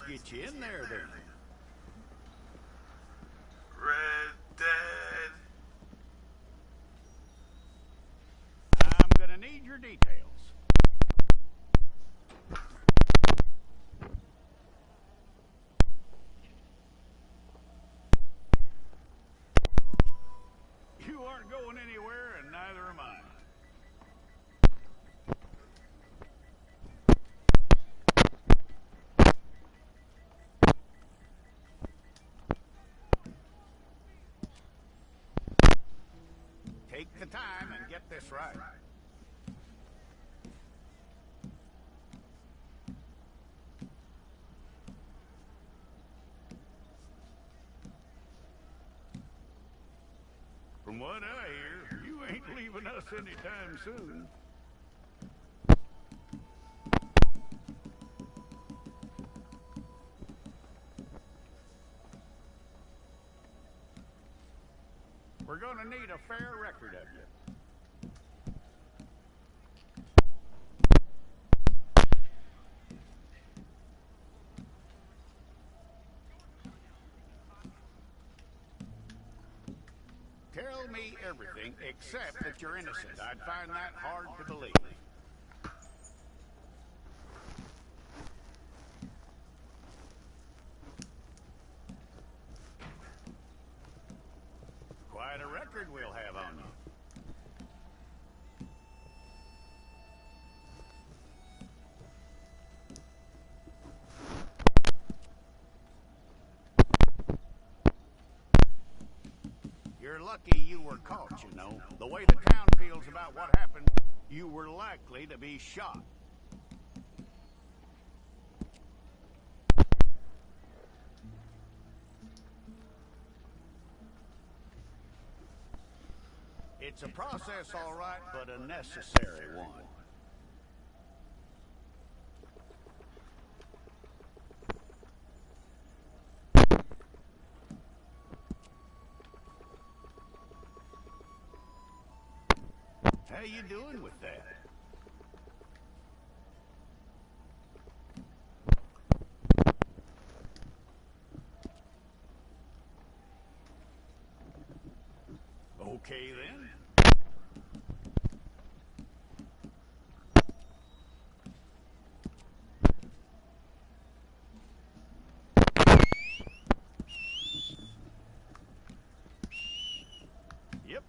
get you in there then. Red Dead. I'm gonna need your details. You aren't going anywhere, and neither am I. Take the time and get this right. From what I hear, you ain't leaving us anytime soon. We're gonna need a fair record of you. Tell me everything except that you're innocent. I'd find that hard to believe. Quite a record we'll have on you. You're lucky you were caught, you know. The way the town feels about what happened, you were likely to be shot. It's a process, all right, but a necessary one. How you doing with that? Okay then. Yep.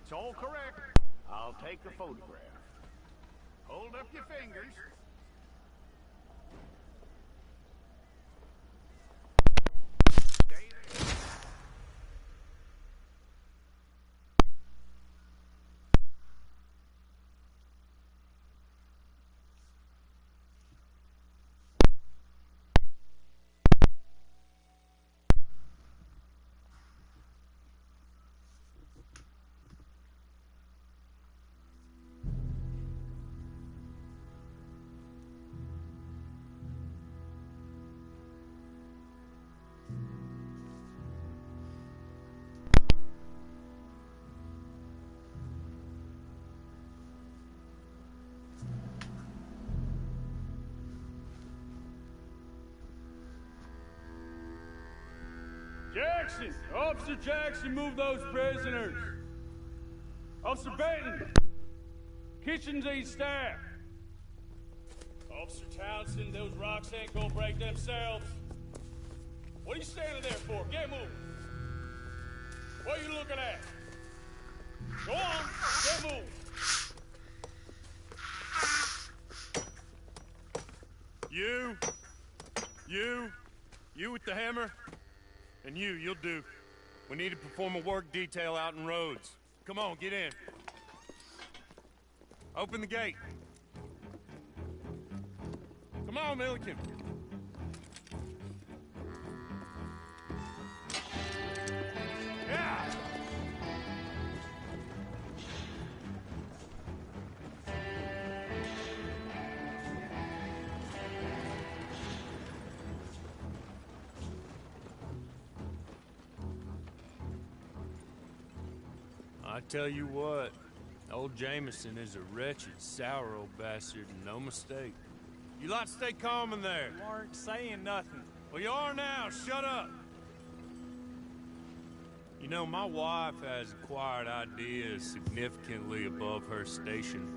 It's all correct. I'll take a photograph. Hold up your fingers. Stay there. Jackson! Officer Jackson, move those prisoners! Officer Benton! Kitchens ain't staff! Officer Townsend, those rocks ain't gonna break themselves. What are you standing there for? Get moving! What are you looking at? Go on, get moving! You with the hammer? And you'll do. We need to perform a work detail out in Rhodes. Come on, get in. Open the gate. Come on, Milliken. Yeah! I tell you what, old Jameson is a wretched, sour old bastard, and no mistake. You lot stay calm in there. You aren't saying nothing. Well, you are now. Shut up. You know, my wife has acquired ideas significantly above her station.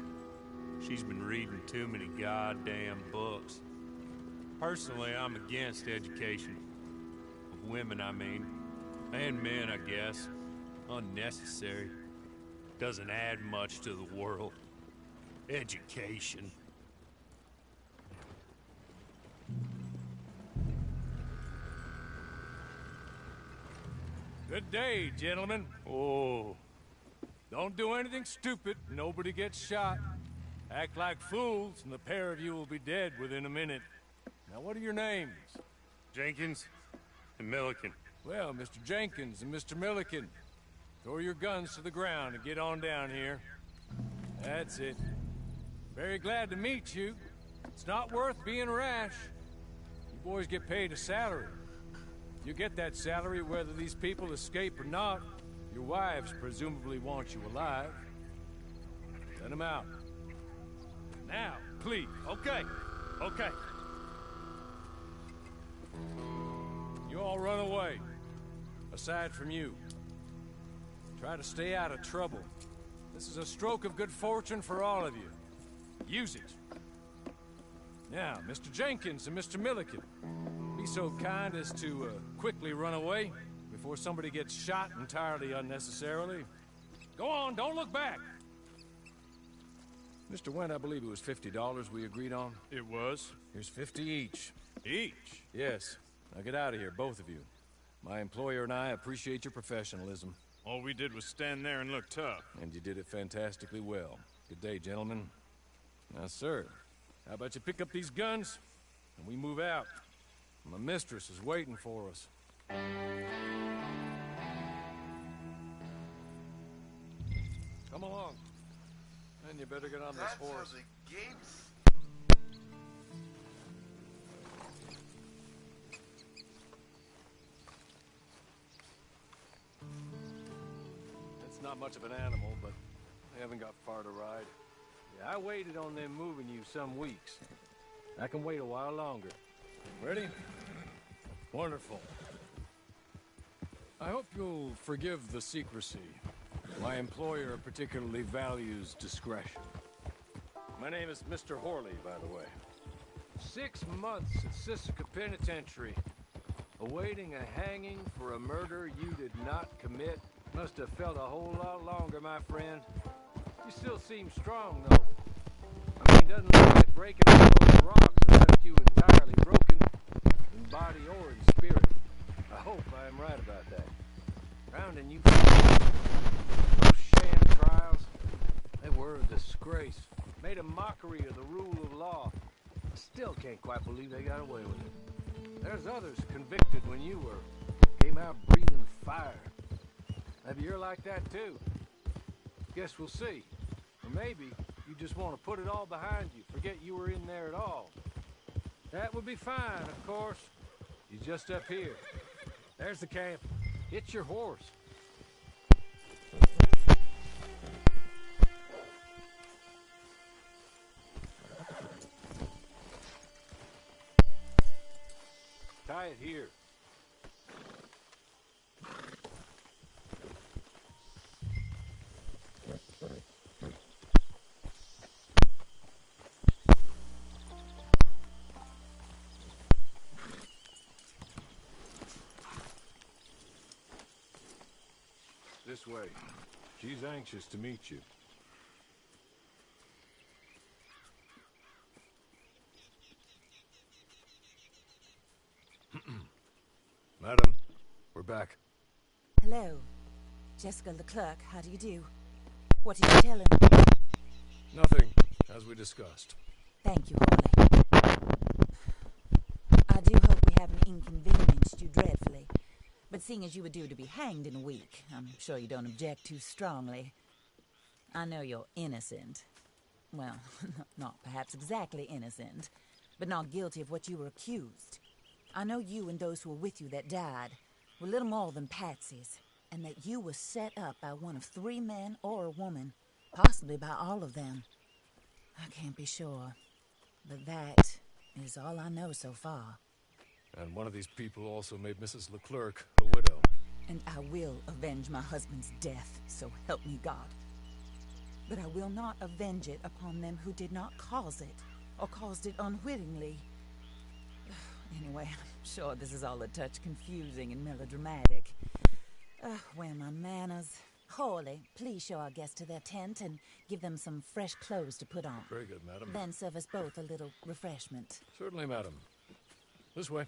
She's been reading too many goddamn books. Personally, I'm against education. Of women, I mean. And men, I guess. Unnecessary. Doesn't add much to the world. Education. Good day, gentlemen. Oh. Don't do anything stupid. Nobody gets shot. Act like fools, and the pair of you will be dead within a minute. Now, what are your names? Jenkins and Milliken. Well, Mr. Jenkins and Mr. Milliken, throw your guns to the ground and get on down here. That's it. Very glad to meet you. It's not worth being rash. You boys get paid a salary. You get that salary whether these people escape or not. Your wives presumably want you alive. Let them out. Now, please. Okay. Okay. You all run away. Aside from you. Try to stay out of trouble. This is a stroke of good fortune for all of you. Use it. Now, Mr. Jenkins and Mr. Milliken, be so kind as to quickly run away before somebody gets shot entirely unnecessarily. Go on, don't look back. Mr. Wendt, I believe it was $50 we agreed on. It was. Here's 50 each. Each? Yes. Now get out of here, both of you. My employer and I appreciate your professionalism. All we did was stand there and look tough. And you did it fantastically well. Good day, gentlemen. Now, sir, how about you pick up these guns, and we move out? My mistress is waiting for us. Come along. And you better get on this That's horse. how the games. It's not much of an animal, but they haven't got far to ride. Yeah, I waited on them moving you some weeks. I can wait a while longer. Ready? Wonderful. I hope you'll forgive the secrecy. My employer particularly values discretion. My name is Mr. Horley, by the way. 6 months at Sisika Penitentiary, awaiting a hanging for a murder you did not commit. Must have felt a whole lot longer, my friend. You still seem strong, though. I mean, doesn't look like breaking all those rocks has left you entirely broken, in body or in spirit. I hope I am right about that. Rounding you those sham trials, they were a disgrace. Made a mockery of the rule of law. I still can't quite believe they got away with it. There's others convicted when you were. Came out breathing fire. Maybe you're like that too. Guess we'll see. Or maybe you just want to put it all behind you, forget you were in there at all. That would be fine, of course. You just up here. There's the camp. It's your horse. Tie it here. This way. She's anxious to meet you. Madam, we're back. Hello. Jessica Leclerc, how do you do? What did you tell him? Nothing, as we discussed. Thank you, Hawley. I do hope we haven't inconvenienced you dreadfully. But seeing as you were due to be hanged in a week, I'm sure you don't object too strongly. I know you're innocent. Well, not perhaps exactly innocent, but not guilty of what you were accused. I know you and those who were with you that died were little more than patsies, and that you were set up by one of 3 men or a woman, possibly by all of them. I can't be sure, but that is all I know so far. And one of these people also made Mrs. Leclerc a widow. And I will avenge my husband's death, so help me God. But I will not avenge it upon them who did not cause it, or caused it unwittingly. Anyway, I'm sure this is all a touch confusing and melodramatic. Where are my manners? Hawley, please show our guests to their tent and give them some fresh clothes to put on. Very good, madam. Then serve us both a little refreshment. Certainly, madam. This way.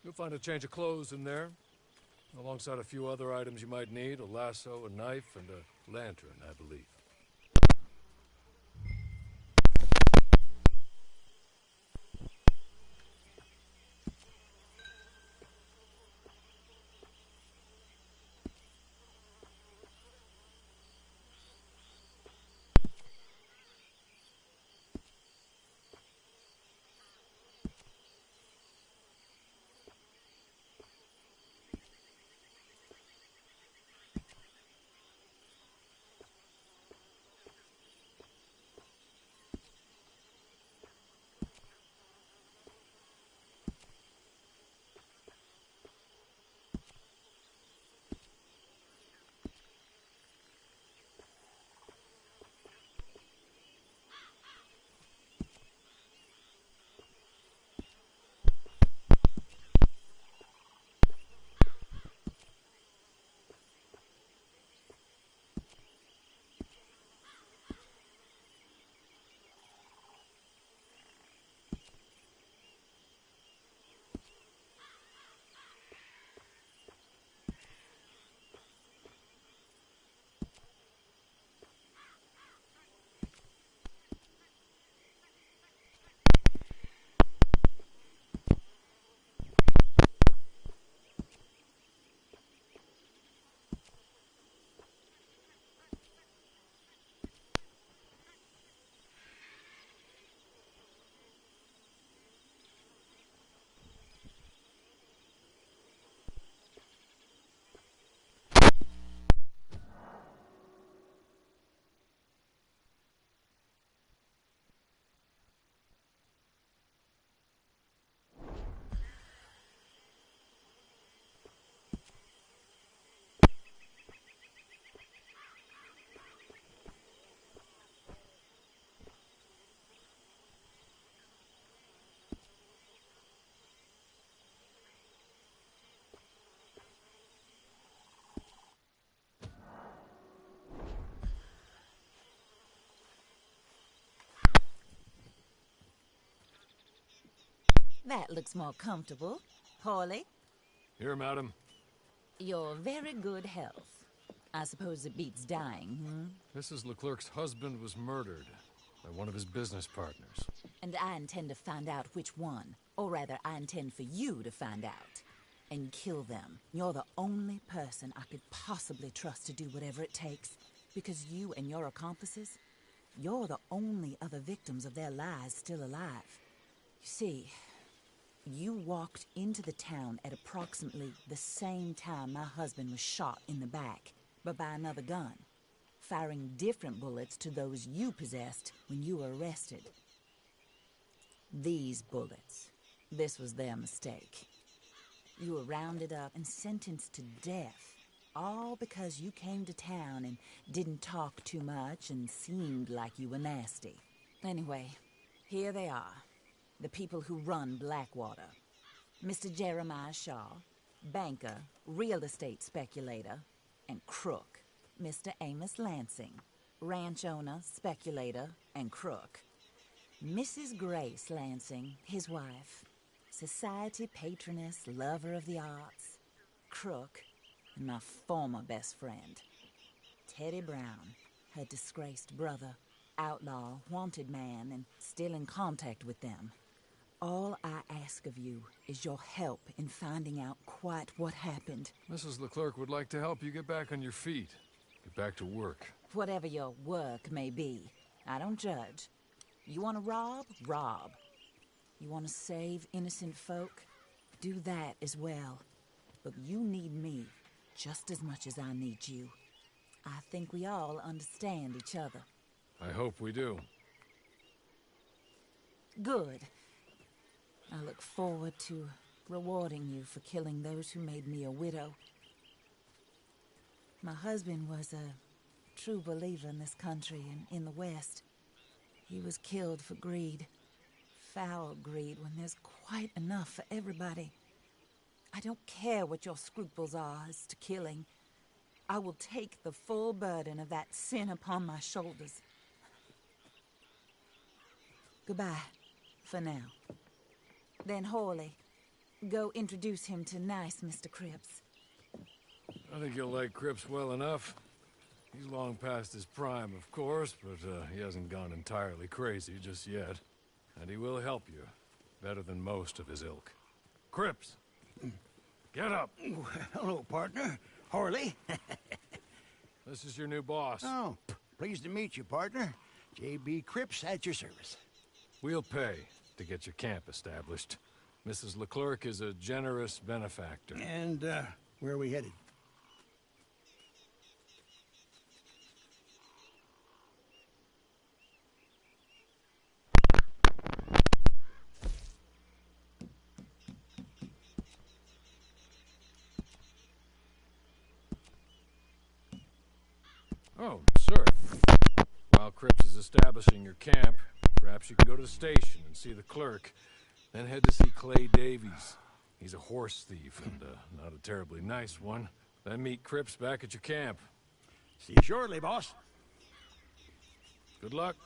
You'll find a change of clothes in there, alongside a few other items you might need, a lasso, a knife, and a lantern, I believe. That looks more comfortable. Hawley, Here, madam. your very good health. I suppose it beats dying, Mrs. Leclerc's husband was murdered by one of his business partners. And I intend to find out which one. Or rather, I intend for you to find out. And kill them. You're the only person I could possibly trust to do whatever it takes. Because you and your accomplices, you're the only other victims of their lies still alive. You see, you walked into the town at approximately the same time my husband was shot in the back, but by another gun, firing different bullets to those you possessed when you were arrested. These bullets, this was their mistake. You were rounded up and sentenced to death, all because you came to town and didn't talk too much and seemed like you were nasty. Anyway, here they are, the people who run Blackwater. Mr. Jeremiah Shaw, banker, real estate speculator, and crook. Mr. Amos Lansing, ranch owner, speculator, and crook. Mrs. Grace Lansing, his wife, society patroness, lover of the arts, crook, and my former best friend. Teddy Brown, her disgraced brother. outlaw, wanted man, and still in contact with them. All I ask of you is your help in finding out quite what happened. Mrs. Leclerc would like to help you get back on your feet. Get back to work. Whatever your work may be, I don't judge. You want to rob? Rob. You want to save innocent folk? Do that as well. But you need me just as much as I need you. I think we all understand each other. I hope we do. Good. I look forward to rewarding you for killing those who made me a widow. My husband was a true believer in this country and in the West. He was killed for greed. Foul greed when there's quite enough for everybody. I don't care what your scruples are as to killing. I will take the full burden of that sin upon my shoulders. Goodbye, for now. Then Horley, go introduce him to nice Mr. Cripps. I think you'll like Cripps well enough. He's long past his prime, of course, but he hasn't gone entirely crazy just yet. And he will help you, better than most of his ilk. Cripps! Get up! Hello, partner. Horley. This is your new boss. Oh, pleased to meet you, partner. J.B. Cripps at your service. We'll pay to get your camp established. Mrs. Leclerc is a generous benefactor. And, where are we headed? Oh, sir. While Cripps is establishing your camp, perhaps you can go to the station and see the clerk. Then head to see Clay Davies. He's a horse thief, and not a terribly nice one. Then meet Cripps back at your camp. See you shortly, boss. Good luck.